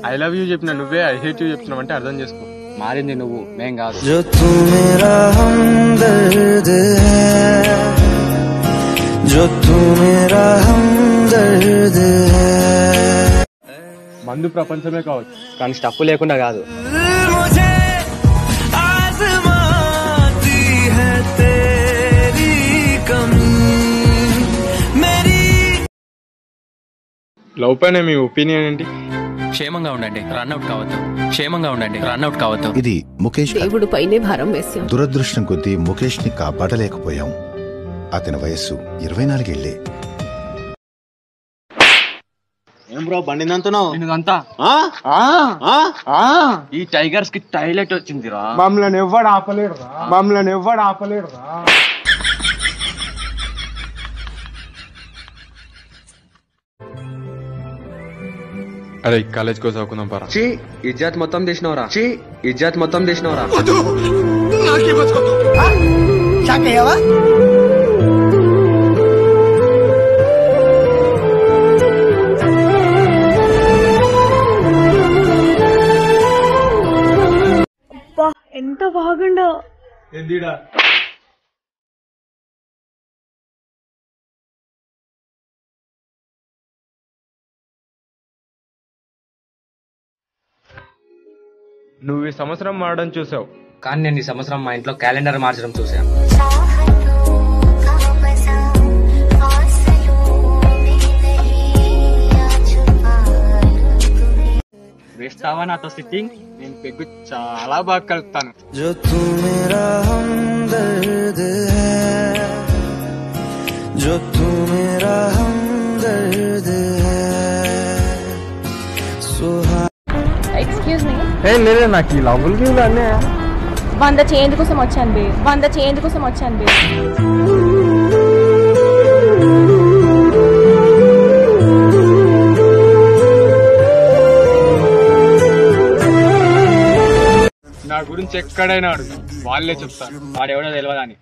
I love you చెప్పిన నువ్వే I hate you చెప్తున్నావు అంటే అర్థం చేసుకో. మారింది నువ్వు, మేం కాదు. మందు ప్రపంచమే కావచ్చు కానీ స్టఫ్ లేకుండా కాదు. లవ్ పైన మీ ఒపీనియన్ ఏంటి? క్షేమంగా ఉండండి, రన్అట్ కావద్దు. క్షేమంగా ఉండండి, రన్అట్ కావద్దు. ఇది ముఖేష్. దేవుడు పైనే భారం వేశాం. దురదృష్టం కొద్దీ ముఖేష్ ని కాపాడలేకపోయాం. అతని వయస్సు 24 ఏళ్లే. ఏం బ్రో బండిందంటున్నావు? ఈ టైగర్స్ కి టాయిలెట్ వచ్చిందిరా. మమ్మల్ని ఎవ్వడు ఆపలేడురా. అరే కాలేజ్ కోసం చదువుకుందాం పరా. ఇజ్జత్ మొత్తం తీసినవరా. ఇజ్జత్ మొత్తం తీసినవరా. ఎంత బాగుండో. ఏందిడా నువ్వు ఈ సంవత్సరం మారడం చూసావు, కానీ నేను ఈ సంవత్సరం మా ఇంట్లో క్యాలెండర్ మార్చడం చూసాను. వేస్తావా నాతో సిట్టింగ్? నేను పెగ్గు చాలా బాగా కలుపుతాను. Excuse me. లేదే నాకు ఈ లవ్వులు గీవులు అన్నీ 100 చేంజ్ కోసం వచ్చాను బే. 100 చేంజ్ కోసం వచ్చాను బే. నా గురించి ఎక్కడైనా అడుగు, వాళ్ళే చెప్తారు. వాడెవడో తెలియదని.